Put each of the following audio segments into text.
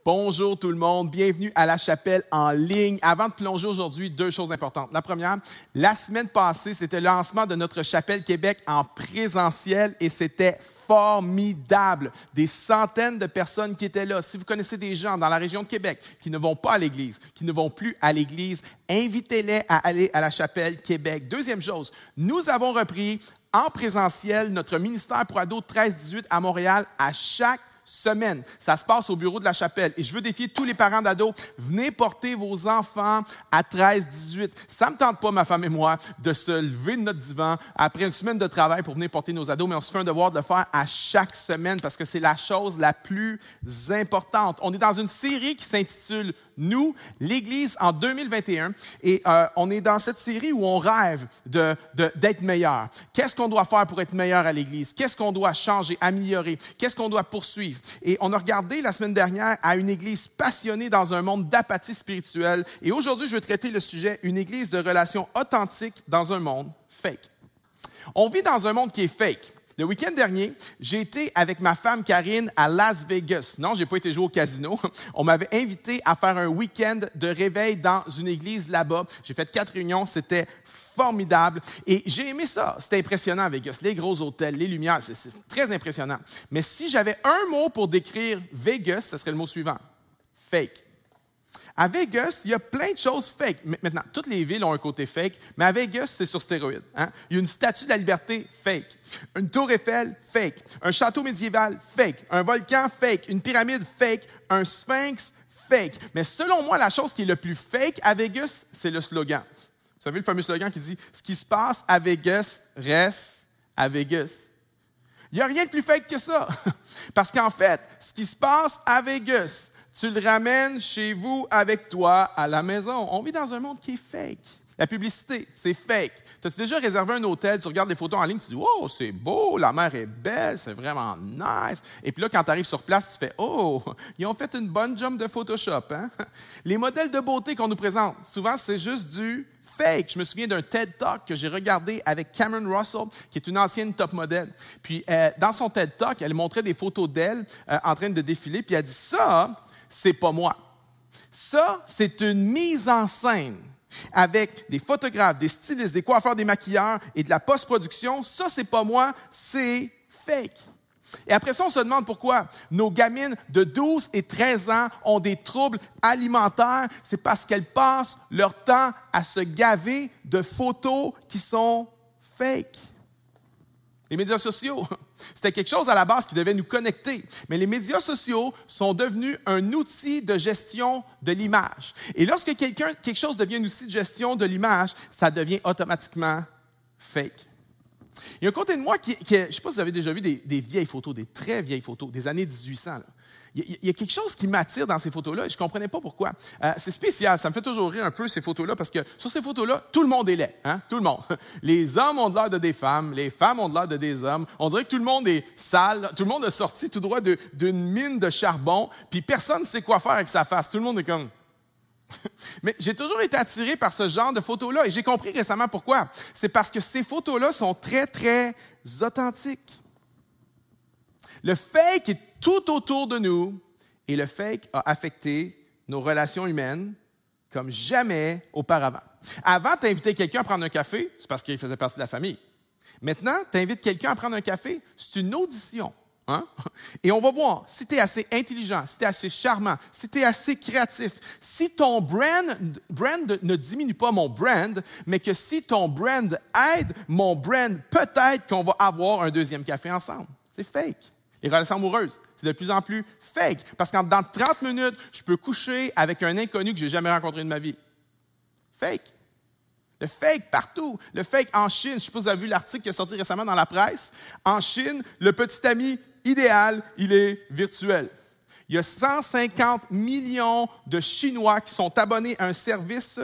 Bonjour tout le monde, bienvenue à la chapelle en ligne. Avant de plonger aujourd'hui, deux choses importantes. La première, la semaine passée, c'était le lancement de notre chapelle Québec en présentiel et c'était formidable. Des centaines de personnes qui étaient là. Si vous connaissez des gens dans la région de Québec qui ne vont pas à l'église, qui ne vont plus à l'église, invitez-les à aller à la chapelle Québec. Deuxième chose, nous avons repris en présentiel notre ministère pour ados 13-18 à Montréal à chaque semaine. Ça se passe au bureau de la chapelle. Et je veux défier tous les parents d'ados, venez porter vos enfants à 13-18. Ça ne me tente pas, ma femme et moi, de se lever de notre divan après une semaine de travail pour venir porter nos ados, mais on se fait un devoir de le faire à chaque semaine parce que c'est la chose la plus importante. On est dans une série qui s'intitule « Nous, l'Église en 2021 » et on est dans cette série où on rêve d'être meilleur. Qu'est-ce qu'on doit faire pour être meilleur à l'Église? Qu'est-ce qu'on doit changer, améliorer? Qu'est-ce qu'on doit poursuivre? Et on a regardé la semaine dernière à une Église passionnée dans un monde d'apathie spirituelle. Et aujourd'hui, je veux traiter le sujet « Une Église de relations authentiques dans un monde fake ». On vit dans un monde qui est fake. Le week-end dernier, j'ai été avec ma femme Karine à Las Vegas. Non, je n'ai pas été jouer au casino. On m'avait invité à faire un week-end de réveil dans une église là-bas. J'ai fait 4 réunions, c'était formidable. Et j'ai aimé ça. C'était impressionnant à Vegas. Les gros hôtels, les lumières, c'est très impressionnant. Mais si j'avais un mot pour décrire Vegas, ce serait le mot suivant. Fake. À Vegas, il y a plein de choses fake. Maintenant, toutes les villes ont un côté fake, mais à Vegas, c'est sur stéroïdes. Hein? Il y a une statue de la liberté fake, une tour Eiffel fake, un château médiéval fake, un volcan fake, une pyramide fake, un sphinx fake. Mais selon moi, la chose qui est le plus fake à Vegas, c'est le slogan. Vous savez le fameux slogan qui dit « Ce qui se passe à Vegas reste à Vegas ». Il n'y a rien de plus fake que ça. Parce qu'en fait, ce qui se passe à Vegas, tu le ramènes chez vous avec toi à la maison. On vit dans un monde qui est fake. La publicité, c'est fake. Tu as déjà réservé un hôtel, tu regardes des photos en ligne, tu dis « Oh, c'est beau, la mer est belle, c'est vraiment nice. » Et puis là, quand tu arrives sur place, tu fais « Oh, ils ont fait une bonne job de Photoshop. Hein? » Les modèles de beauté qu'on nous présente, souvent, c'est juste du fake. Je me souviens d'un TED Talk que j'ai regardé avec Cameron Russell, qui est une ancienne top modèle. Puis, dans son TED Talk, elle montrait des photos d'elle en train de défiler, puis elle dit « Ça, c'est pas moi. Ça, c'est une mise en scène avec des photographes, des stylistes, des coiffeurs, des maquilleurs et de la post-production. Ça, c'est pas moi, c'est fake. » Et après ça, on se demande pourquoi nos gamines de 12 et 13 ans ont des troubles alimentaires. C'est parce qu'elles passent leur temps à se gaver de photos qui sont fake. Les médias sociaux, c'était quelque chose à la base qui devait nous connecter. Mais les médias sociaux sont devenus un outil de gestion de l'image. Et lorsque quelque chose devient un outil de gestion de l'image, ça devient automatiquement fake. Il y a un côté de moi je ne sais pas si vous avez déjà vu des vieilles photos, des très vieilles photos, des années 1800. Là. Il y a quelque chose qui m'attire dans ces photos-là et je ne comprenais pas pourquoi. C'est spécial, ça me fait toujours rire un peu ces photos-là parce que sur ces photos-là, tout le monde est laid. Hein? Tout le monde. Les hommes ont de l'air de des femmes, les femmes ont de l'air de des hommes. On dirait que tout le monde est sale, tout le monde est sorti tout droit d'une mine de charbon, puis personne ne sait quoi faire avec sa face. Tout le monde est comme... Mais j'ai toujours été attiré par ce genre de photos-là et j'ai compris récemment pourquoi. C'est parce que ces photos-là sont très, très authentiques. Le fake est tout autour de nous et le fake a affecté nos relations humaines comme jamais auparavant. Avant, tu invitais quelqu'un à prendre un café, c'est parce qu'il faisait partie de la famille. Maintenant, tu invites quelqu'un à prendre un café, c'est une audition. Hein? Et on va voir si tu es assez intelligent, si tu es assez charmant, si tu es assez créatif, si ton brand ne diminue pas mon brand, mais que si ton brand aide mon brand, peut-être qu'on va avoir un deuxième café ensemble. C'est fake. Les relations amoureuses, c'est de plus en plus fake. Parce qu'en dans 30 minutes, je peux coucher avec un inconnu que je n'ai jamais rencontré de ma vie. Fake. Le fake partout. Le fake en Chine. Je ne sais pas si vous avez vu l'article qui est sorti récemment dans la presse. En Chine, le petit ami idéal, il est virtuel. Il y a 150 millions de Chinois qui sont abonnés à un service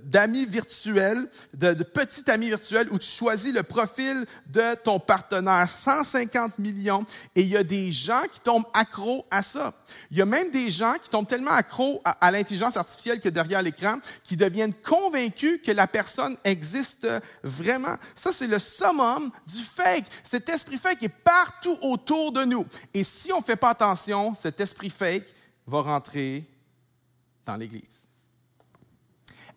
d'amis virtuels, de petits amis virtuels, où tu choisis le profil de ton partenaire. 150 millions. Et il y a des gens qui tombent accros à ça. Il y a même des gens qui tombent tellement accros à l'intelligence artificielle que derrière l'écran, qui deviennent convaincus que la personne existe vraiment. Ça, c'est le summum du fake. Cet esprit fake est partout autour de nous. Et si on ne fait pas attention, cet esprit fake va rentrer dans l'Église.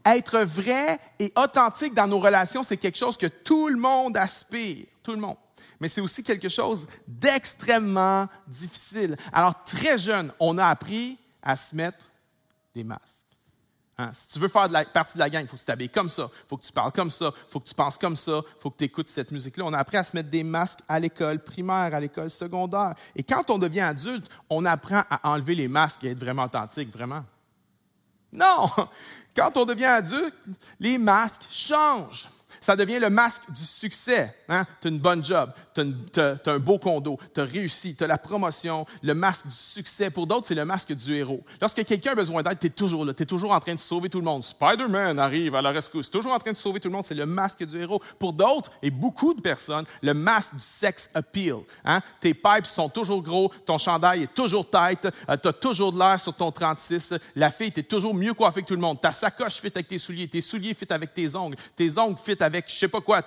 Être vrai et authentique dans nos relations, c'est quelque chose que tout le monde aspire, tout le monde. Mais c'est aussi quelque chose d'extrêmement difficile. Alors, très jeune, on a appris à se mettre des masques. Hein? Si tu veux faire partie de la gang, il faut que tu t'habilles comme ça, il faut que tu parles comme ça, il faut que tu penses comme ça, il faut que tu écoutes cette musique-là. On a appris à se mettre des masques à l'école primaire, à l'école secondaire. Et quand on devient adulte, on apprend à enlever les masques et être vraiment authentique, vraiment. Non! Quand on devient adulte, les masques changent. Ça devient le masque du succès. Hein? Tu as une bonne job, tu as un beau condo, tu as réussi, tu as la promotion, le masque du succès. Pour d'autres, c'est le masque du héros. Lorsque quelqu'un a besoin d'aide, tu es toujours là, tu es toujours en train de sauver tout le monde. Spider-Man arrive à la rescousse, toujours en train de sauver tout le monde, c'est le masque du héros. Pour d'autres, et beaucoup de personnes, le masque du sex appeal. Hein? Tes pipes sont toujours gros, ton chandail est toujours tight, tu as toujours de l'air sur ton 36, la fille, tu es toujours mieux coiffée que tout le monde, ta sacoche fit avec tes souliers fit avec tes ongles fit avec je sais pas quoi,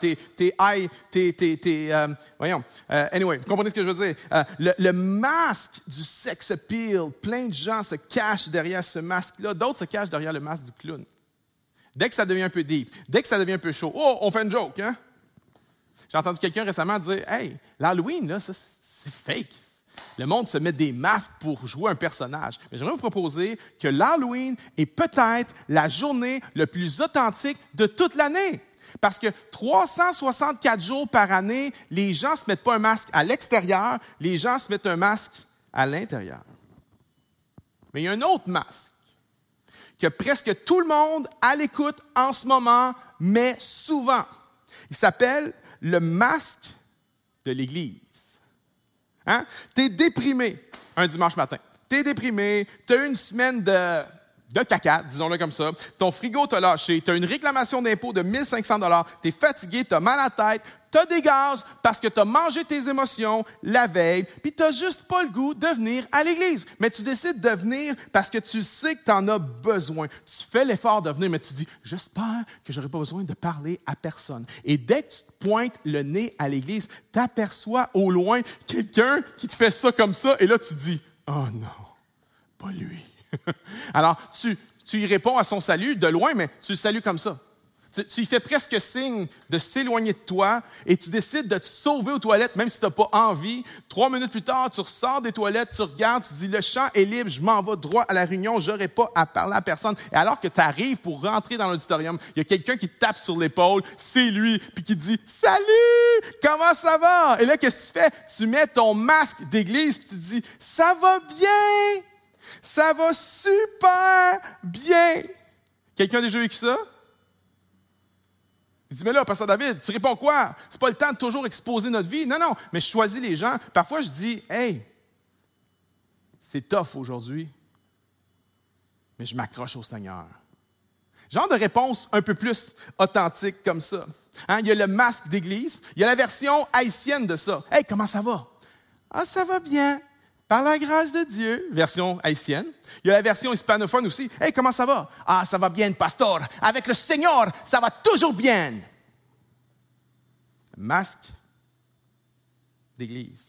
anyway, vous comprenez ce que je veux dire? Le masque du sex appeal, plein de gens se cachent derrière ce masque-là, d'autres se cachent derrière le masque du clown. Dès que ça devient un peu deep, dès que ça devient un peu chaud, oh, on fait une joke, hein? J'ai entendu quelqu'un récemment dire, hey, l'Halloween, là, ça, c'est fake. Le monde se met des masques pour jouer un personnage. Mais j'aimerais vous proposer que l'Halloween est peut-être la journée la plus authentique de toute l'année. Parce que 364 jours par année, les gens ne se mettent pas un masque à l'extérieur, les gens se mettent un masque à l'intérieur. Mais il y a un autre masque que presque tout le monde à l'écoute en ce moment met souvent. Il s'appelle le masque de l'Église. Hein? Tu es déprimé un dimanche matin. Tu es déprimé, tu as eu une semaine de caca, disons-le comme ça. Ton frigo t'a lâché, tu as une réclamation d'impôt de 1 500 $, tu es fatigué, tu as mal à la tête, tu as des gaz parce que tu as mangé tes émotions la veille, puis tu n'as juste pas le goût de venir à l'Église. Mais tu décides de venir parce que tu sais que tu en as besoin. Tu fais l'effort de venir, mais tu dis, j'espère que je n'aurai pas besoin de parler à personne. Et dès que tu te pointes le nez à l'Église, tu aperçois au loin quelqu'un qui te fait ça comme ça, et là tu dis, oh non, pas lui. Alors, tu y réponds à son salut de loin, mais tu le salues comme ça. Tu lui fais presque signe de s'éloigner de toi et tu décides de te sauver aux toilettes, même si tu n'as pas envie. 3 minutes plus tard, tu ressors des toilettes, tu regardes, tu dis, le champ est libre, je m'en vais droit à la réunion, je n'aurai pas à parler à personne. Et alors que tu arrives pour rentrer dans l'auditorium, il y a quelqu'un qui te tape sur l'épaule, c'est lui, puis qui te dit, salut, comment ça va? Et là, qu'est-ce que tu fais? Tu mets ton masque d'église, puis tu te dis, ça va bien, ça va super bien. Quelqu'un a déjà vécu ça? Il dit, mais là, Pasteur David, tu réponds quoi? C'est pas le temps de toujours exposer notre vie. Non, non, mais je choisis les gens. Parfois, je dis, hey, c'est tough aujourd'hui, mais je m'accroche au Seigneur. Genre de réponse un peu plus authentique comme ça. Hein? Il y a le masque d'église, il y a la version haïtienne de ça. Hey, comment ça va? Ah, ça va bien. Par la grâce de Dieu, version haïtienne. Il y a la version hispanophone aussi. Hey, comment ça va? Ah, ça va bien, pasteur. Avec le Seigneur, ça va toujours bien. Masque d'église.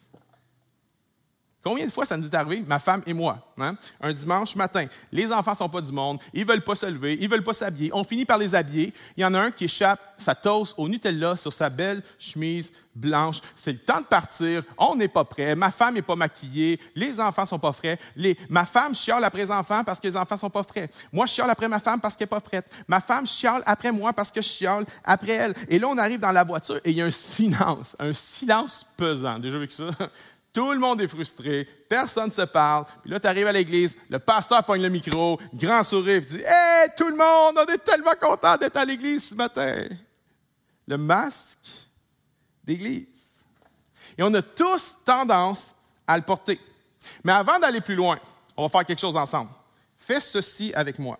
Combien de fois ça nous est arrivé, ma femme et moi, hein? Un dimanche matin, les enfants ne sont pas du monde, ils ne veulent pas se lever, ils ne veulent pas s'habiller, on finit par les habiller. Il y en a un qui échappe sa toast au Nutella sur sa belle chemise blanche. C'est le temps de partir, on n'est pas prêt, ma femme n'est pas maquillée, les enfants ne sont pas frais. Ma femme chiale après les enfants parce que les enfants ne sont pas frais. Moi, je chiale après ma femme parce qu'elle n'est pas prête. Ma femme chiale après moi parce que je chiale après elle. Et là, on arrive dans la voiture et il y a un silence pesant. Déjà vu que ça? Tout le monde est frustré, personne ne se parle. Puis là, tu arrives à l'église, le pasteur pogne le micro, grand sourire, puis dit « Hey, tout le monde, on est tellement contents d'être à l'église ce matin! » Le masque d'église. Et on a tous tendance à le porter. Mais avant d'aller plus loin, on va faire quelque chose ensemble. Fais ceci avec moi.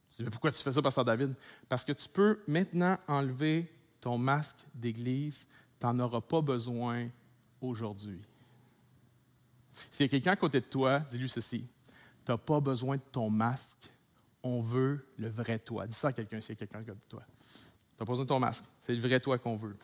Tu dis « Mais pourquoi tu fais ça, pasteur David? » Parce que tu peux maintenant enlever ton masque d'église. Tu n'en auras pas besoin aujourd'hui. S'il y a quelqu'un à côté de toi, dis-lui ceci. Tu n'as pas besoin de ton masque. On veut le vrai toi. Dis ça à quelqu'un s'il y a quelqu'un à côté de toi. Tu n'as pas besoin de ton masque. C'est le vrai toi qu'on veut.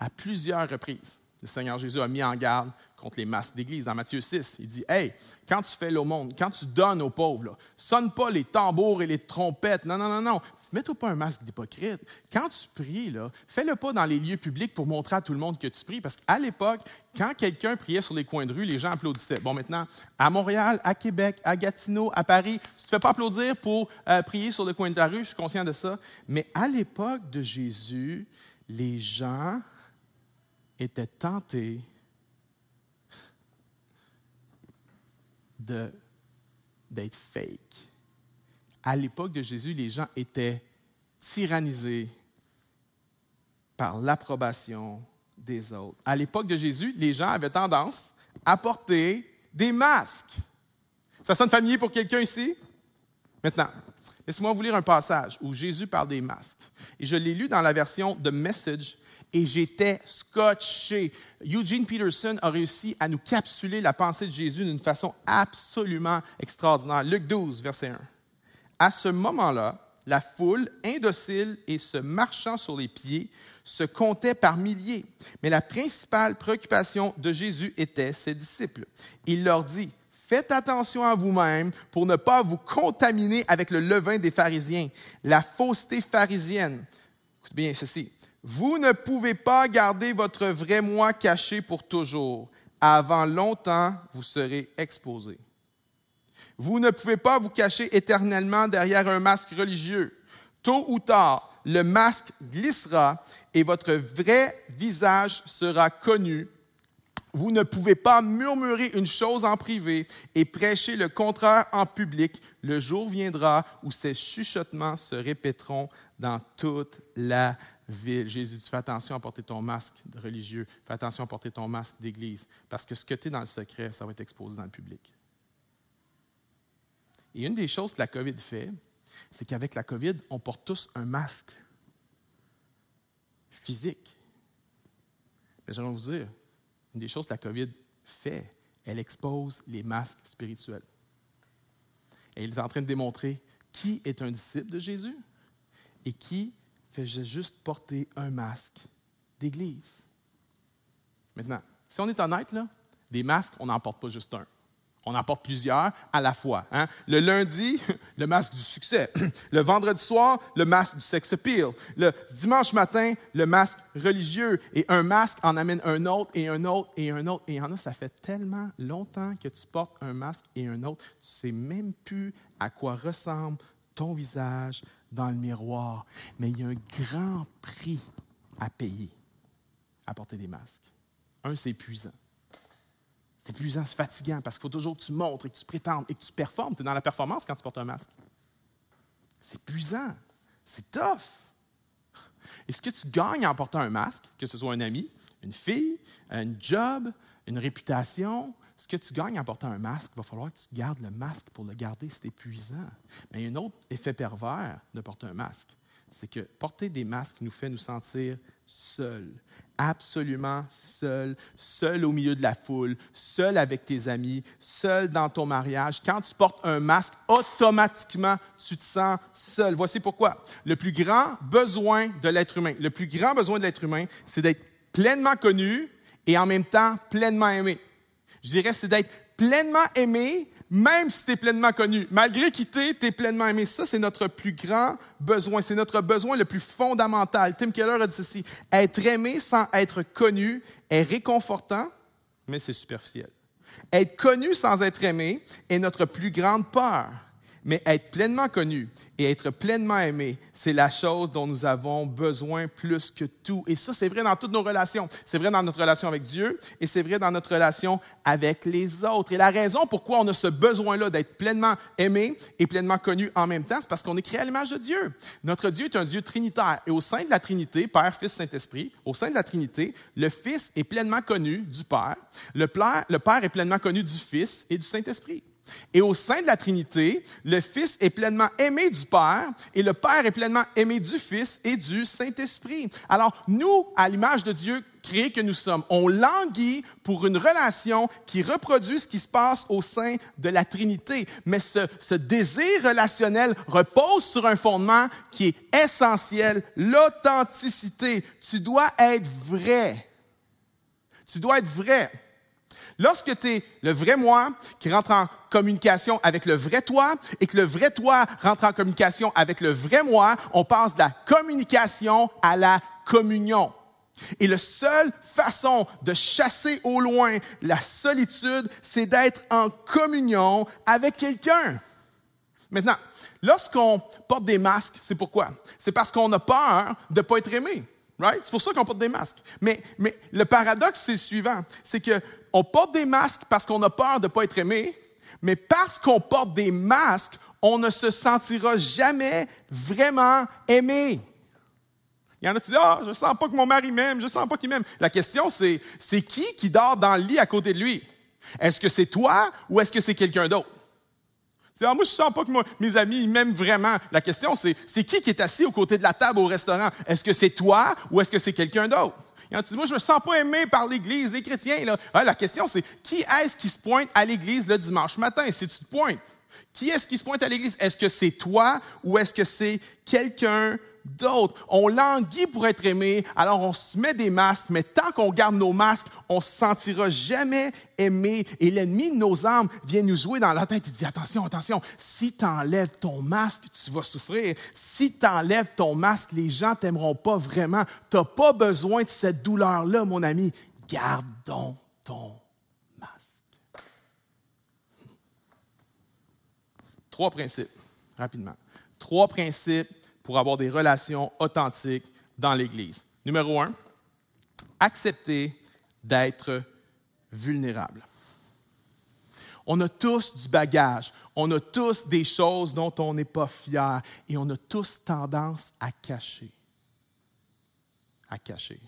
À plusieurs reprises, le Seigneur Jésus a mis en garde contre les masques d'église. Dans Matthieu 6, il dit « Hey, quand tu fais l'aumône, quand tu donnes aux pauvres, là, sonne pas les tambours et les trompettes. Non, non, non, non. Mets-toi pas un masque d'hypocrite. Quand tu pries, là, fais-le pas dans les lieux publics pour montrer à tout le monde que tu pries. Parce qu'à l'époque, quand quelqu'un priait sur les coins de rue, les gens applaudissaient. Bon, maintenant, à Montréal, à Québec, à Gatineau, à Paris, tu ne te fais pas applaudir pour prier sur le coin de la rue, je suis conscient de ça. Mais à l'époque de Jésus, les gens étaient tentés d'être fake. À l'époque de Jésus, les gens étaient tyrannisés par l'approbation des autres. À l'époque de Jésus, les gens avaient tendance à porter des masques. Ça sonne familier pour quelqu'un ici? Maintenant, laissez-moi vous lire un passage où Jésus parle des masques. Et je l'ai lu dans la version de Message et j'étais scotché. Eugene Peterson a réussi à nous capsuler la pensée de Jésus d'une façon absolument extraordinaire. Luc 12, verset 1. À ce moment-là, la foule, indocile et se marchant sur les pieds, se comptait par milliers. Mais la principale préoccupation de Jésus était ses disciples. Il leur dit, « Faites attention à vous-même pour ne pas vous contaminer avec le levain des pharisiens, la fausseté pharisienne. » Écoutez bien ceci. « Vous ne pouvez pas garder votre vrai moi caché pour toujours. Avant longtemps, vous serez exposés. Vous ne pouvez pas vous cacher éternellement derrière un masque religieux. Tôt ou tard, le masque glissera et votre vrai visage sera connu. Vous ne pouvez pas murmurer une chose en privé et prêcher le contraire en public. Le jour viendra où ces chuchotements se répéteront dans toute la ville. » Jésus dit, fais attention à porter ton masque de religieux, fais attention à porter ton masque d'église, parce que ce que tu es dans le secret, ça va être exposé dans le public. Et une des choses que la COVID fait, c'est qu'avec la COVID, on porte tous un masque physique. Mais j'aimerais vous dire, une des choses que la COVID fait, elle expose les masques spirituels. Et il est en train de démontrer qui est un disciple de Jésus et qui fait juste porter un masque d'église. Maintenant, si on est honnête, là, des masques, on n'en porte pas juste un. On en porte plusieurs à la fois. Hein? Le lundi, le masque du succès. Le vendredi soir, le masque du sex appeal. Le dimanche matin, le masque religieux. Et un masque en amène un autre et un autre et un autre. Et il y en a, ça fait tellement longtemps que tu portes un masque et un autre. Tu ne sais même plus à quoi ressemble ton visage dans le miroir. Mais il y a un grand prix à payer à porter des masques. Un, c'est épuisant. C'est épuisant, c'est fatigant parce qu'il faut toujours que tu montres et que tu prétendes et que tu performes. Tu es dans la performance quand tu portes un masque. C'est épuisant, c'est tough. Et ce que tu gagnes en portant un masque, que ce soit un ami, une fille, un job, une réputation, ce que tu gagnes en portant un masque, il va falloir que tu gardes le masque pour le garder, c'est épuisant. Mais il y a un autre effet pervers de porter un masque, c'est que porter des masques nous fait nous sentir seuls, absolument seuls, seul au milieu de la foule, seul avec tes amis, seul dans ton mariage. Quand tu portes un masque, automatiquement, tu te sens seul. Voici pourquoi. Le plus grand besoin de l'être humain, c'est d'être pleinement connu et en même temps pleinement aimé. Je dirais, c'est d'être pleinement aimé, même si tu es pleinement connu. Malgré qui tu es pleinement aimé. Ça, c'est notre plus grand besoin. C'est notre besoin le plus fondamental. Tim Keller a dit ceci. Être aimé sans être connu est réconfortant, mais c'est superficiel. Être connu sans être aimé est notre plus grande peur. Mais être pleinement connu et être pleinement aimé, c'est la chose dont nous avons besoin plus que tout. Et ça, c'est vrai dans toutes nos relations. C'est vrai dans notre relation avec Dieu et c'est vrai dans notre relation avec les autres. Et la raison pourquoi on a ce besoin-là d'être pleinement aimé et pleinement connu en même temps, c'est parce qu'on est créé à l'image de Dieu. Notre Dieu est un Dieu trinitaire. Et au sein de la Trinité, Père, Fils, Saint-Esprit, au sein de la Trinité, le Fils est pleinement connu du Père, le Père est pleinement connu du Fils et du Saint-Esprit. Et au sein de la Trinité, le Fils est pleinement aimé du Père et le Père est pleinement aimé du Fils et du Saint-Esprit. Alors, nous, à l'image de Dieu, créés que nous sommes. On languit pour une relation qui reproduit ce qui se passe au sein de la Trinité. Mais ce désir relationnel repose sur un fondement qui est essentiel, l'authenticité. Tu dois être vrai. Tu dois être vrai. Lorsque tu es le vrai moi qui rentre en communication avec le vrai toi et que le vrai toi rentre en communication avec le vrai moi, on passe de la communication à la communion. Et la seule façon de chasser au loin la solitude, c'est d'être en communion avec quelqu'un. Maintenant, lorsqu'on porte des masques, c'est pourquoi? C'est parce qu'on a peur de ne pas être aimé. Right? C'est pour ça qu'on porte des masques. Mais le paradoxe, c'est le suivant. C'est qu'on porte des masques parce qu'on a peur de ne pas être aimé, mais parce qu'on porte des masques, on ne se sentira jamais vraiment aimé. Il y en a qui disent « Ah, je ne sens pas que mon mari m'aime, je ne sens pas qu'il m'aime. » La question, c'est qui dort dans le lit à côté de lui? Est-ce que c'est toi ou est-ce que c'est quelqu'un d'autre? Moi, je ne sens pas que mes amis m'aiment vraiment. La question, c'est qui est assis aux côtés de la table au restaurant? Est-ce que c'est toi ou est-ce que c'est quelqu'un d'autre? Il y en a qui disent, moi, je ne me sens pas aimé par l'Église, les chrétiens. Là. La question, c'est qui est-ce qui se pointe à l'Église le dimanche matin, si tu te pointes? Qui est-ce qui se pointe à l'Église? Est-ce que c'est toi ou est-ce que c'est quelqu'un d'autre? On languit pour être aimé, alors on se met des masques, mais tant qu'on garde nos masques, on ne se sentira jamais aimé. Et l'ennemi de nos âmes vient nous jouer dans la tête. Il dit, attention, attention, si tu enlèves ton masque, tu vas souffrir. Si tu enlèves ton masque, les gens ne t'aimeront pas vraiment. Tu n'as pas besoin de cette douleur-là, mon ami. Garde donc ton masque. 3 principes, rapidement. 3 principes pour avoir des relations authentiques dans l'Église. Numéro 1, accepter d'être vulnérable. On a tous du bagage, on a tous des choses dont on n'est pas fier et on a tous tendance à cacher. À cacher.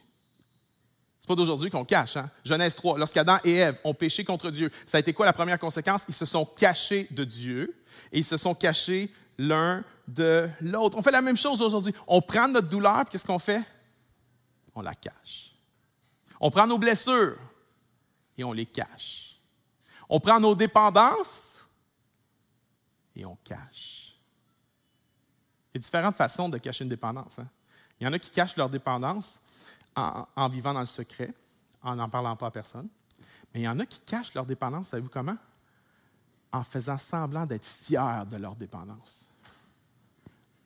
C'est pas d'aujourd'hui qu'on cache. Hein? Genèse 3, lorsqu'Adam et Ève ont péché contre Dieu, ça a été quoi la première conséquence? Ils se sont cachés de Dieu et ils se sont cachés l'un de l'autre. On fait la même chose aujourd'hui. On prend notre douleur, puis qu'est-ce qu'on fait? On la cache. On prend nos blessures et on les cache. On prend nos dépendances et on cache. Il y a différentes façons de cacher une dépendance. Hein? Il y en a qui cachent leur dépendance en vivant dans le secret, en n'en parlant pas à personne. Mais il y en a qui cachent leur dépendance, savez-vous comment? En faisant semblant d'être fiers de leur dépendance.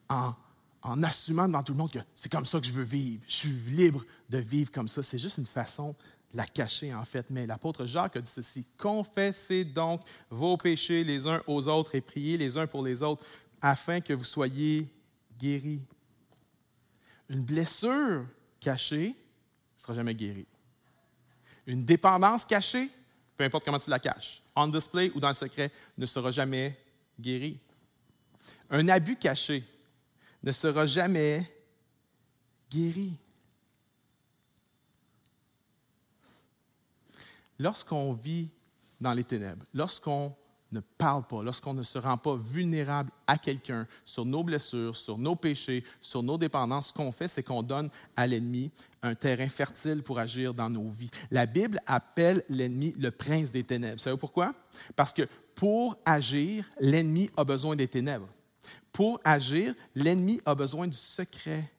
En assumant devant tout le monde que c'est comme ça que je veux vivre. Je suis libre de vivre comme ça. C'est juste une façon de la cacher, en fait. Mais l'apôtre Jacques a dit ceci, « Confessez donc vos péchés les uns aux autres et priez les uns pour les autres, afin que vous soyez guéris. » Une blessure cachée ne sera jamais guérie. Une dépendance cachée, peu importe comment tu la caches, on display ou dans le secret, ne sera jamais guérie. Un abus caché ne sera jamais guéri. Lorsqu'on vit dans les ténèbres, lorsqu'on ne parle pas, lorsqu'on ne se rend pas vulnérable à quelqu'un sur nos blessures, sur nos péchés, sur nos dépendances, ce qu'on fait, c'est qu'on donne à l'ennemi un terrain fertile pour agir dans nos vies. La Bible appelle l'ennemi le prince des ténèbres. Vous savez pourquoi? Parce que pour agir, l'ennemi a besoin des ténèbres. Pour agir, l'ennemi a besoin du secret.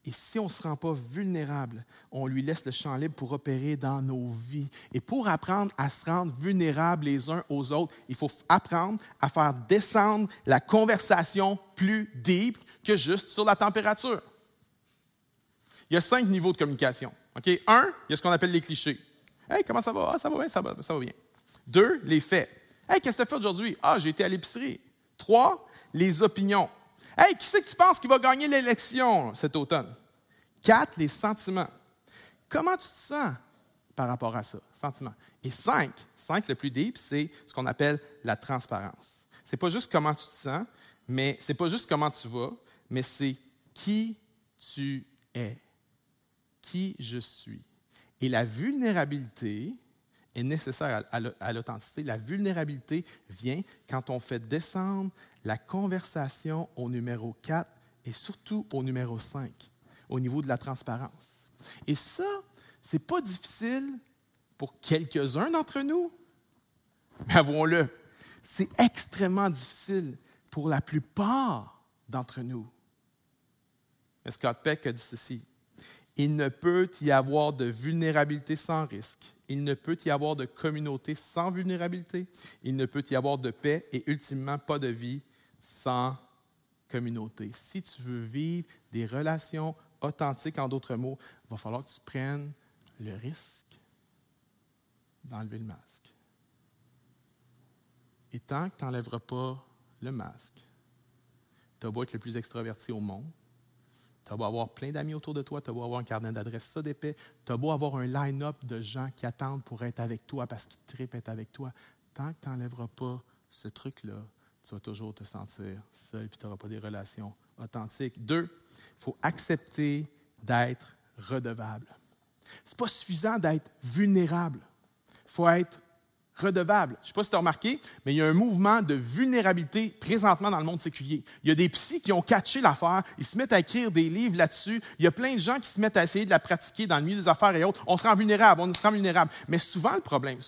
Et si on ne se rend pas vulnérable, on lui laisse le champ libre pour opérer dans nos vies. Et pour apprendre à se rendre vulnérables les uns aux autres, il faut apprendre à faire descendre la conversation plus deep que juste sur la température. Il y a 5 niveaux de communication. Okay? 1, il y a ce qu'on appelle les clichés. « Hey, comment ça va? Ah, ça va bien, ça va bien. » 2, les faits. « Hey, qu'est-ce que tu as fait aujourd'hui? Ah, j'ai été à l'épicerie. » 3, les opinions. « Hey, qui c'est que tu penses qui va gagner l'élection cet automne? » 4, les sentiments. Comment tu te sens par rapport à ça? Sentiments. Et 5, le plus deep, c'est ce qu'on appelle la transparence. Ce n'est pas juste comment tu te sens, mais ce n'est pas juste comment tu vas, mais c'est qui tu es, qui je suis. Et la vulnérabilité est nécessaire à l'authenticité. La vulnérabilité vient quand on fait descendre la conversation au numéro 4 et surtout au numéro 5. au niveau de la transparence. Et ça, ce n'est pas difficile pour quelques-uns d'entre nous, mais avouons-le, c'est extrêmement difficile pour la plupart d'entre nous. Scott Peck a dit ceci: « Il ne peut y avoir de vulnérabilité sans risque. Il ne peut y avoir de communauté sans vulnérabilité. Il ne peut y avoir de paix et ultimement pas de vie sans communauté. » Si tu veux vivre des relations authentiques, en d'autres mots, il va falloir que tu prennes le risque d'enlever le masque. Et tant que tu n'enlèveras pas le masque, tu as beau être le plus extraverti au monde, tu as beau avoir plein d'amis autour de toi, tu as beau avoir un carnet d'adresses ça d'épais, tu as beau avoir un line-up de gens qui attendent pour être avec toi parce qu'ils trippent être avec toi, tant que tu n'enlèveras pas ce truc-là, tu vas toujours te sentir seul et tu n'auras pas des relations authentiques. 2, il faut accepter d'être redevable. Ce n'est pas suffisant d'être vulnérable. Il faut être redevable. Je ne sais pas si tu as remarqué, mais il y a un mouvement de vulnérabilité présentement dans le monde séculier. Il y a des psys qui ont catché l'affaire, ils se mettent à écrire des livres là-dessus. Il y a plein de gens qui se mettent à essayer de la pratiquer dans le milieu des affaires et autres. On se rend vulnérable. Mais souvent, le problème,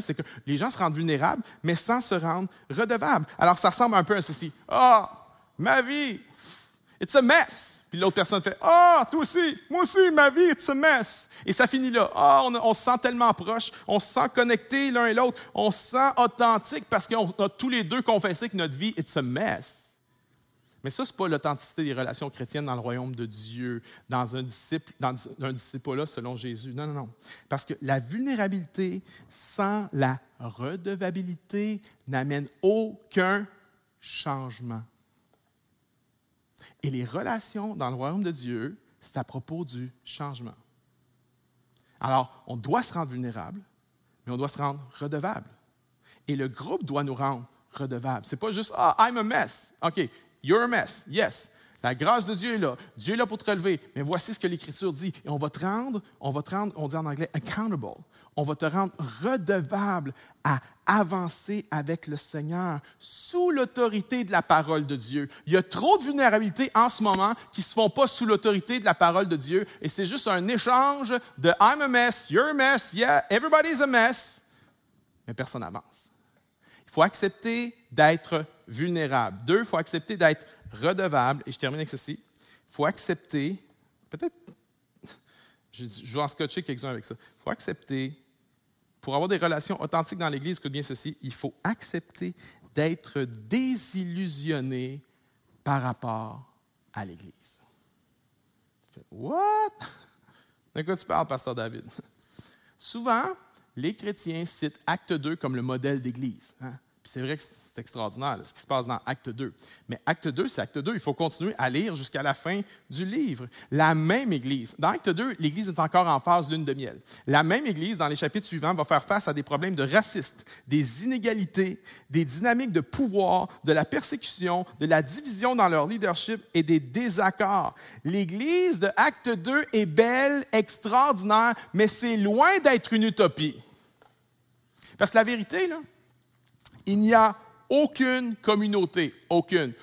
c'est que les gens se rendent vulnérables, mais sans se rendre redevables. Alors, ça ressemble un peu à ceci. « Ah, ma vie, it's a mess. » Puis l'autre personne fait « Ah, toi aussi, moi aussi, ma vie, it's a mess. » Et ça finit là. Ah, on se sent tellement proche, on se sent connectés l'un et l'autre, on se sent authentique parce qu'on a tous les deux confessé que notre vie, it's a mess. Mais ça, ce n'est pas l'authenticité des relations chrétiennes dans le royaume de Dieu, dans un disciple-là selon Jésus. Non, non, non. Parce que la vulnérabilité sans la redevabilité n'amène aucun changement. Et les relations dans le royaume de Dieu, c'est à propos du changement. Alors, on doit se rendre vulnérable, mais on doit se rendre redevable. Et le groupe doit nous rendre redevables. Ce n'est pas juste « Ah, I'm a mess. » OK, you're a mess. Yes. La grâce de Dieu est là. Dieu est là pour te relever. Mais voici ce que l'Écriture dit. Et on va te rendre, on dit en anglais « accountable ». On va te rendre redevable à avancer avec le Seigneur sous l'autorité de la parole de Dieu. Il y a trop de vulnérabilités en ce moment qui ne se font pas sous l'autorité de la parole de Dieu et c'est juste un échange de « I'm a mess, you're a mess, yeah, everybody's a mess », mais personne n'avance. Il faut accepter d'être vulnérable. 2, il faut accepter d'être redevable. Et je termine avec ceci. Il faut accepter, peut-être, je vais en scotcher quelques-uns avec ça. Il faut accepter, pour avoir des relations authentiques dans l'Église, écoute bien ceci, il faut accepter d'être désillusionné par rapport à l'Église. Tu fais, what? De quoi tu parles, Pasteur David? Souvent, les chrétiens citent Acte 2 comme le modèle d'Église. Hein? Puis c'est vrai que c'est extraordinaire, là, ce qui se passe dans Acte 2. Mais Acte 2, c'est Acte 2. Il faut continuer à lire jusqu'à la fin du livre. La même Église. Dans Acte 2, l'Église est encore en phase lune de miel. La même Église, dans les chapitres suivants, va faire face à des problèmes de racisme, des inégalités, des dynamiques de pouvoir, de la persécution, de la division dans leur leadership et des désaccords. L'Église de Acte 2 est belle, extraordinaire, mais c'est loin d'être une utopie. Parce que la vérité, là, il n'y a aucune communauté, aucune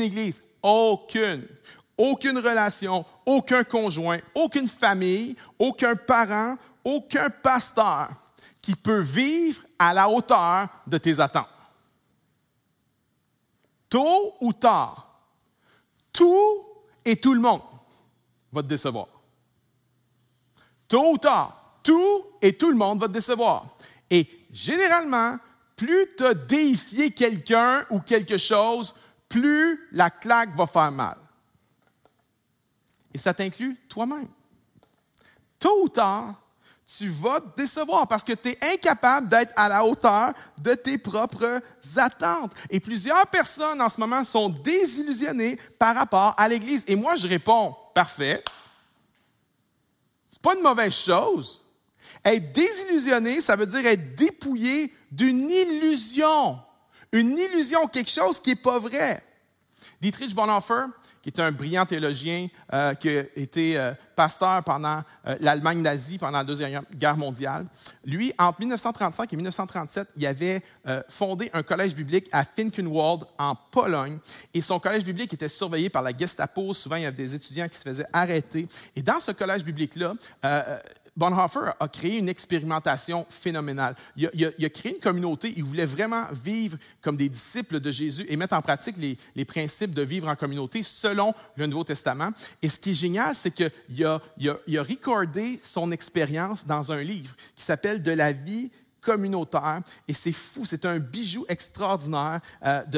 église, aucune relation, aucun conjoint, aucune famille, aucun parent, aucun pasteur qui peut vivre à la hauteur de tes attentes. Tôt ou tard, tout et tout le monde va te décevoir. Tôt ou tard, tout et tout le monde va te décevoir. Et généralement, plus tu as déifié quelqu'un ou quelque chose, plus la claque va faire mal. Et ça t'inclut toi-même. Tôt ou tard, tu vas te décevoir parce que tu es incapable d'être à la hauteur de tes propres attentes. Et plusieurs personnes en ce moment sont désillusionnées par rapport à l'Église. Et moi, je réponds, parfait. Ce n'est pas une mauvaise chose. Être désillusionné, ça veut dire être dépouillé d'une illusion. Une illusion, quelque chose qui n'est pas vrai. Dietrich Bonhoeffer, qui était un brillant théologien qui a été pasteur pendant l'Allemagne nazie, pendant la Deuxième Guerre mondiale. Lui, entre 1935 et 1937, il avait fondé un collège biblique à Finkenwald, en Pologne. Et son collège biblique était surveillé par la Gestapo. Souvent, il y avait des étudiants qui se faisaient arrêter. Et dans ce collège biblique-là, Bonhoeffer a créé une expérimentation phénoménale. Il a créé une communauté. Il voulait vraiment vivre comme des disciples de Jésus et mettre en pratique les principes de vivre en communauté selon le Nouveau Testament. Et ce qui est génial, c'est qu'il a recordé son expérience dans un livre qui s'appelle « De la vie communautaire ». Et c'est fou, c'est un bijou extraordinaire.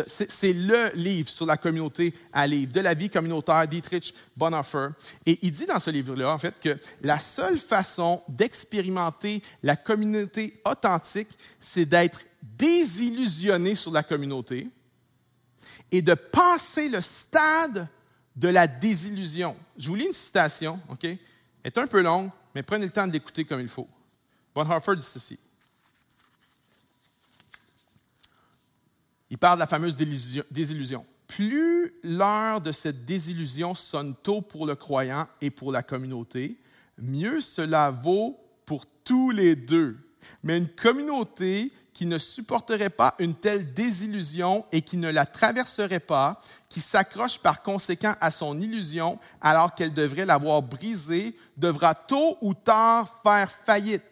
C'est le livre sur la communauté à lire, De la vie communautaire, Dietrich Bonhoeffer. Et il dit dans ce livre-là, en fait, que la seule façon d'expérimenter la communauté authentique, c'est d'être désillusionné sur la communauté et de passer le stade de la désillusion. Je vous lis une citation, OK? Elle est un peu longue, mais prenez le temps de l'écouter comme il faut. Bonhoeffer dit ceci. Il parle de la fameuse désillusion. Plus l'heure de cette désillusion sonne tôt pour le croyant et pour la communauté, mieux cela vaut pour tous les deux. Mais une communauté qui ne supporterait pas une telle désillusion et qui ne la traverserait pas, qui s'accroche par conséquent à son illusion alors qu'elle devrait l'avoir brisée, devra tôt ou tard faire faillite.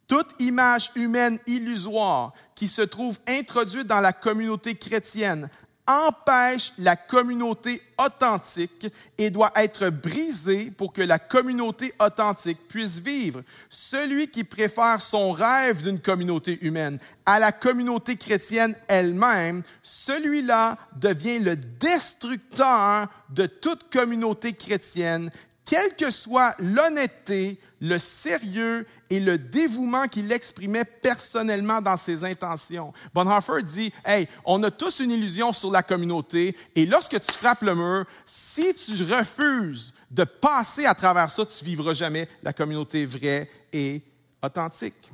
Toute image humaine illusoire qui se trouve introduite dans la communauté chrétienne empêche la communauté authentique et doit être brisée pour que la communauté authentique puisse vivre. Celui qui préfère son rêve d'une communauté humaine à la communauté chrétienne elle-même, celui-là devient le destructeur de toute communauté chrétienne, quelle que soit l'honnêteté, le sérieux et le dévouement qu'il exprimait personnellement dans ses intentions. Bonhoeffer dit, « Hey, on a tous une illusion sur la communauté et lorsque tu frappes le mur, si tu refuses de passer à travers ça, tu ne vivras jamais la communauté vraie et authentique. »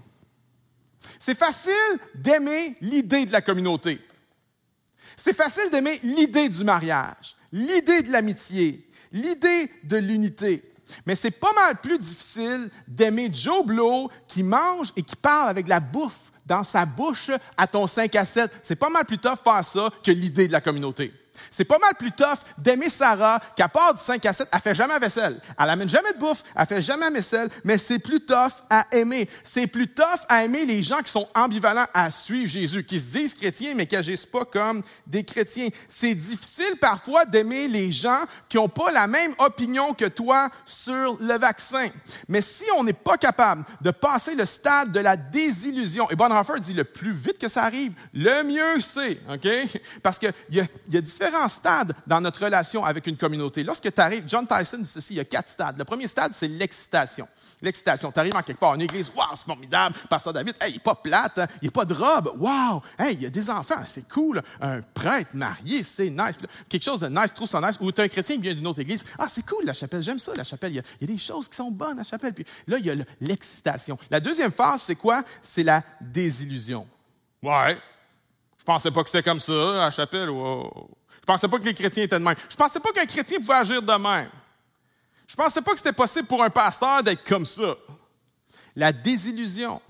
C'est facile d'aimer l'idée de la communauté. C'est facile d'aimer l'idée du mariage, l'idée de l'amitié, l'idée de l'unité. Mais c'est pas mal plus difficile d'aimer Joe Blow qui mange et qui parle avec de la bouffe dans sa bouche à ton 5 à 7. C'est pas mal plus tough faire ça que l'idée de la communauté. C'est pas mal plus tough d'aimer Sarah, qu'à part du 5 à 7, elle fait jamais la vaisselle. Elle amène jamais de bouffe, elle fait jamais la vaisselle, mais c'est plus tough à aimer. C'est plus tough à aimer les gens qui sont ambivalents à suivre Jésus, qui se disent chrétiens, mais qui n'agissent pas comme des chrétiens. C'est difficile parfois d'aimer les gens qui n'ont pas la même opinion que toi sur le vaccin. Mais si on n'est pas capable de passer le stade de la désillusion, et Bonhoeffer dit le plus vite que ça arrive, le mieux c'est, OK? Parce qu'il y a différents stades dans notre relation avec une communauté. Lorsque tu arrives, John Tyson dit ceci, il y a 4 stades. Le premier stade, c'est l'excitation. L'excitation. Tu arrives en quelque part, une église, wow, c'est formidable, pasteur David, hey, il n'est pas plate, hein, il n'y a pas de robe, wow, hey, il y a des enfants, c'est cool, un prêtre marié, c'est nice. Quelque chose de nice, trouve ça nice. Ou tu es un chrétien qui vient d'une autre église, ah, c'est cool la chapelle, j'aime ça la chapelle, il y a des choses qui sont bonnes à la chapelle. Puis là, il y a l'excitation. La deuxième phase, c'est quoi? C'est la désillusion. Ouais, je pensais pas que c'était comme ça, à la chapelle, wow. Je pensais pas que les chrétiens étaient de même. Je pensais pas qu'un chrétien pouvait agir de même. Je pensais pas que c'était possible pour un pasteur d'être comme ça. La désillusion.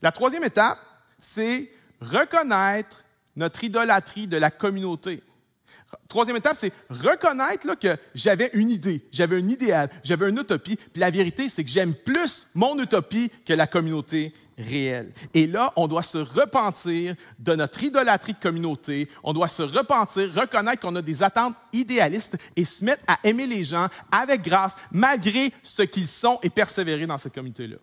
La troisième étape, c'est reconnaître notre idolâtrie de la communauté. Troisième étape, c'est reconnaître là, que j'avais une idée, j'avais un idéal, j'avais une utopie. Puis la vérité, c'est que j'aime plus mon utopie que la communauté réelle. Et là, on doit se repentir de notre idolâtrie de communauté. On doit se repentir, reconnaître qu'on a des attentes idéalistes et se mettre à aimer les gens avec grâce, malgré ce qu'ils sont et persévérer dans cette communauté-là.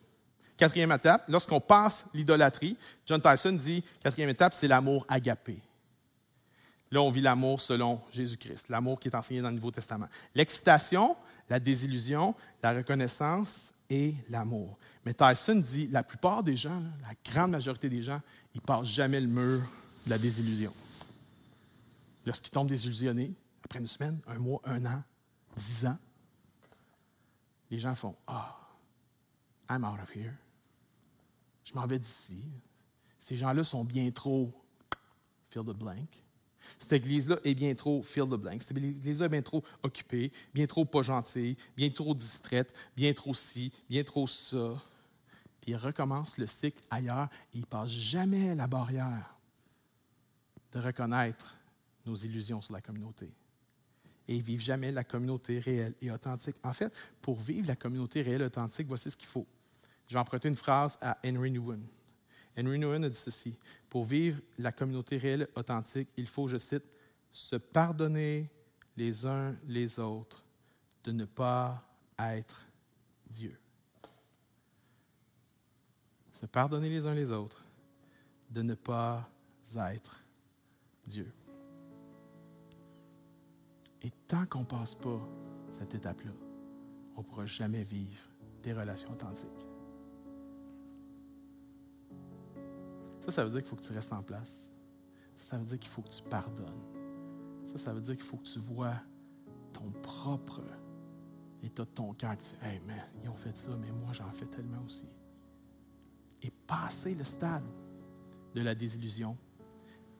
Quatrième étape, lorsqu'on passe l'idolâtrie, John Tyson dit, quatrième étape, c'est l'amour agapé. Là, on vit l'amour selon Jésus-Christ, l'amour qui est enseigné dans le Nouveau Testament. L'excitation, la désillusion, la reconnaissance et l'amour. Mais Tyson dit, la plupart des gens, la grande majorité des gens, ils ne passent jamais le mur de la désillusion. Lorsqu'ils tombent désillusionnés, après une semaine, un mois, 1 an, 10 ans, les gens font « Ah, I'm out of here. Je m'en vais d'ici. Ces gens-là sont bien trop fill the blank. » Cette église-là est bien trop fill the blank. Cette église-là est bien trop occupée, bien trop pas gentille, bien trop distraite, bien trop ci, bien trop ça. Puis il recommence le cycle ailleurs et il ne passe jamais la barrière de reconnaître nos illusions sur la communauté. Et ils ne vivent jamais la communauté réelle et authentique. En fait, pour vivre la communauté réelle et authentique, voici ce qu'il faut. Je vais emprunter une phrase à Henry Nouwen. Henry Nouwen a dit ceci. Pour vivre la communauté réelle et authentique, il faut, je cite, « se pardonner les uns les autres de ne pas être Dieu. » Se pardonner les uns les autres de ne pas être Dieu. Et tant qu'on ne passe pas cette étape-là, on ne pourra jamais vivre des relations authentiques. Ça veut dire qu'il faut que tu restes en place. Ça veut dire qu'il faut que tu pardonnes. Ça veut dire qu'il faut que tu vois ton propre état de ton cœur. Tu dis, « Hey, man, ils ont fait ça, mais moi, j'en fais tellement aussi. » Et passer le stade de la désillusion,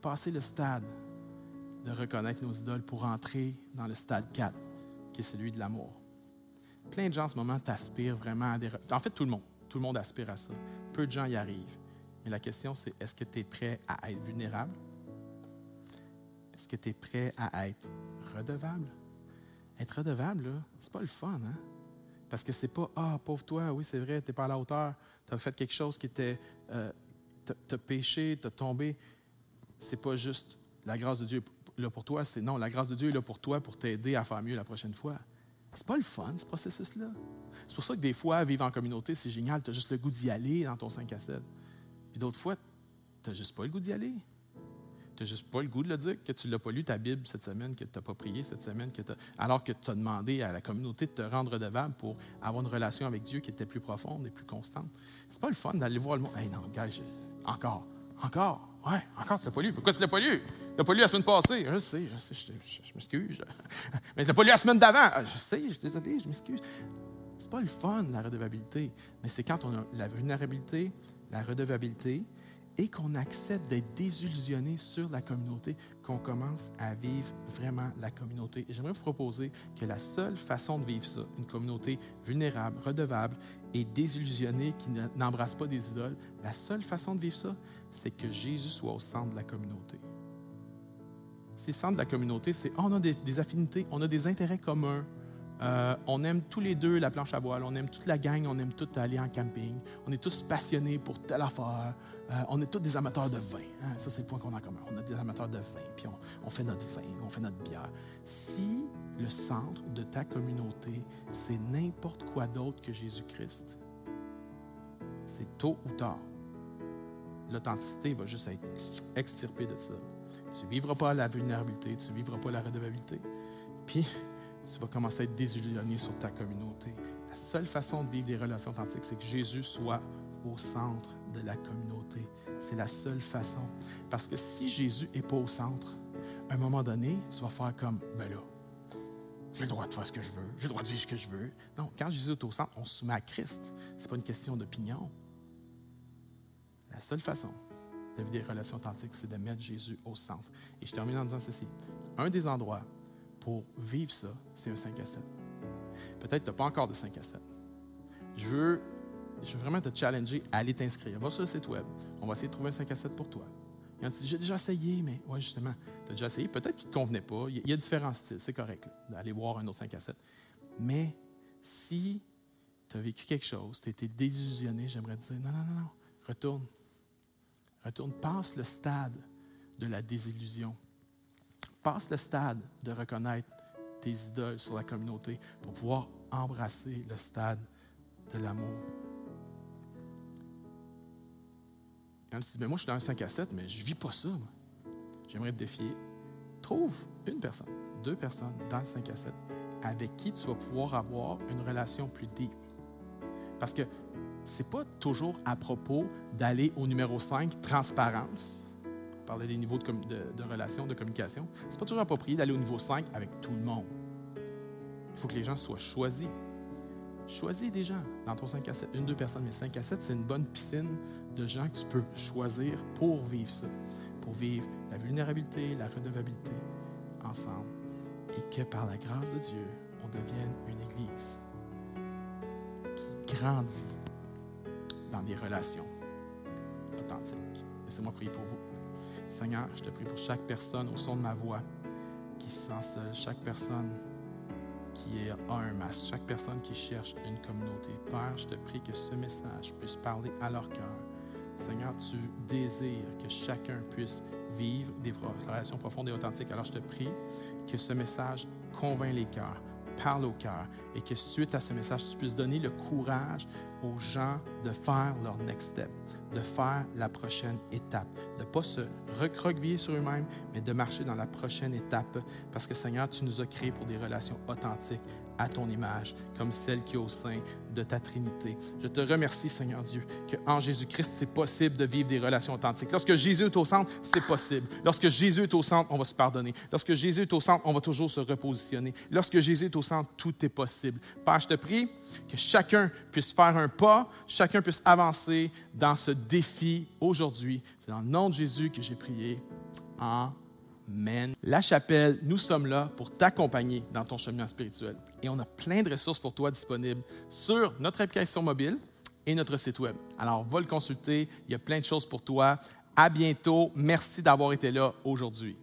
passer le stade de reconnaître nos idoles pour entrer dans le stade 4, qui est celui de l'amour. Plein de gens en ce moment t'aspirent vraiment à des... En fait, tout le monde aspire à ça. Peu de gens y arrivent. Mais la question, c'est est-ce que tu es prêt à être vulnérable? Est-ce que tu es prêt à être redevable? Être redevable, là, c'est pas le fun, hein? Parce que c'est pas « Ah, pauvre toi, oui, c'est vrai, tu n'es pas à la hauteur, tu as fait quelque chose qui était... t'as péché, tu as tombé. » C'est pas juste la grâce de Dieu est là pour toi, c'est non, la grâce de Dieu est là pour toi pour t'aider à faire mieux la prochaine fois. C'est pas le fun, ce processus-là. C'est pour ça que des fois, vivre en communauté, c'est génial, tu as juste le goût d'y aller dans ton 5 à 7. Puis d'autres fois, tu n'as juste pas le goût d'y aller. Tu n'as juste pas le goût de le dire, que tu ne l'as pas lu ta Bible cette semaine, que tu n'as pas prié cette semaine, alors que tu as demandé à la communauté de te rendre redevable pour avoir une relation avec Dieu qui était plus profonde et plus constante. C'est pas le fun d'aller voir le monde. Hey, non, gars, encore, ouais, encore, tu l'as pas lu. Pourquoi tu l'as pas lu? Tu l'as pas lu la semaine passée. Je sais, je m'excuse. Mais tu l'as pas lu la semaine d'avant. Je sais, je suis désolé, je m'excuse. C'est pas le fun, la redevabilité. Mais c'est quand on a la vulnérabilité, la redevabilité, et qu'on accepte d'être désillusionné sur la communauté, qu'on commence à vivre vraiment la communauté. Et j'aimerais vous proposer que la seule façon de vivre ça, une communauté vulnérable, redevable et désillusionnée qui n'embrasse pas des idoles, la seule façon de vivre ça, c'est que Jésus soit au centre de la communauté. Si le centre de la communauté, c'est on a des affinités, on a des intérêts communs, on aime tous les deux la planche à voile, on aime toute la gang, on aime tout aller en camping, on est tous passionnés pour telle affaire, on est tous des amateurs de vin. Hein? Ça, c'est le point qu'on a en commun. On est des amateurs de vin, puis on fait notre vin, on fait notre bière. Si le centre de ta communauté, c'est n'importe quoi d'autre que Jésus-Christ, c'est tôt ou tard. L'authenticité va juste être extirpée de ça. Tu ne vivras pas la vulnérabilité, tu ne vivras pas la redevabilité. Puis, tu vas commencer à être désillusionné sur ta communauté. La seule façon de vivre des relations authentiques, c'est que Jésus soit au centre de la communauté. C'est la seule façon. Parce que si Jésus n'est pas au centre, à un moment donné, tu vas faire comme, ben là, j'ai le droit de faire ce que je veux, j'ai le droit de vivre ce que je veux. Non, quand Jésus est au centre, on se soumet à Christ. Ce n'est pas une question d'opinion. La seule façon de vivre des relations authentiques, c'est de mettre Jésus au centre. Et je termine en disant ceci. Un des endroits pour vivre ça, c'est un 5 à 7. Peut-être que tu n'as pas encore de 5 à 7. Je veux vraiment te challenger à aller t'inscrire. Va sur le site web. On va essayer de trouver un 5 à 7 pour toi. Et on te dit, j'ai déjà essayé, mais oui, justement, tu as déjà essayé. Peut-être qu'il ne te convenait pas. Il y a différents styles, c'est correct là, d'aller voir un autre 5 à 7. Mais si tu as vécu quelque chose, tu as été désillusionné, j'aimerais te dire, non, retourne. Retourne, passe le stade de la désillusion. Passe le stade de reconnaître tes idoles sur la communauté pour pouvoir embrasser le stade de l'amour. Quand tu dis, mais moi je suis dans un 5 à 7, mais je ne vis pas ça. Moi. J'aimerais te défier. Trouve une personne, 2 personnes dans le 5 à 7 avec qui tu vas pouvoir avoir une relation plus deep. Parce que ce n'est pas toujours à propos d'aller au numéro 5, transparence. On parlait des niveaux de relation, de communication. Ce n'est pas toujours approprié d'aller au niveau 5 avec tout le monde. Il faut que les gens soient choisis. Choisis des gens dans ton 5 à 7. 1-2 personnes, mais 5 à 7, c'est une bonne piscine de gens que tu peux choisir pour vivre ça, pour vivre la vulnérabilité, la redevabilité ensemble et que par la grâce de Dieu, on devienne une Église qui grandit dans des relations authentiques. Laissez-moi prier pour vous. Seigneur, je te prie pour chaque personne au son de ma voix qui se sent seule, chaque personne qui a un masque, chaque personne qui cherche une communauté. Père, je te prie que ce message puisse parler à leur cœur. Seigneur, tu désires que chacun puisse vivre des relations profondes et authentiques. Alors je te prie que ce message convainc les cœurs, parle au cœur et que suite à ce message, tu puisses donner le courage aux gens de faire leur next step, de faire la prochaine étape, de ne pas se recroqueviller sur eux-mêmes, mais de marcher dans la prochaine étape parce que Seigneur, tu nous as créés pour des relations authentiques à ton image, comme celle qui est au sein de ta Trinité. Je te remercie, Seigneur Dieu, qu'en Jésus-Christ, c'est possible de vivre des relations authentiques. Lorsque Jésus est au centre, c'est possible. Lorsque Jésus est au centre, on va se pardonner. Lorsque Jésus est au centre, on va toujours se repositionner. Lorsque Jésus est au centre, tout est possible. Père, je te prie que chacun puisse faire un pas, chacun puisse avancer dans ce défi aujourd'hui. C'est dans le nom de Jésus que j'ai prié. Amen. La Chapelle, nous sommes là pour t'accompagner dans ton cheminement spirituel. Et on a plein de ressources pour toi disponibles sur notre application mobile et notre site web. Alors, va le consulter. Il y a plein de choses pour toi. À bientôt. Merci d'avoir été là aujourd'hui.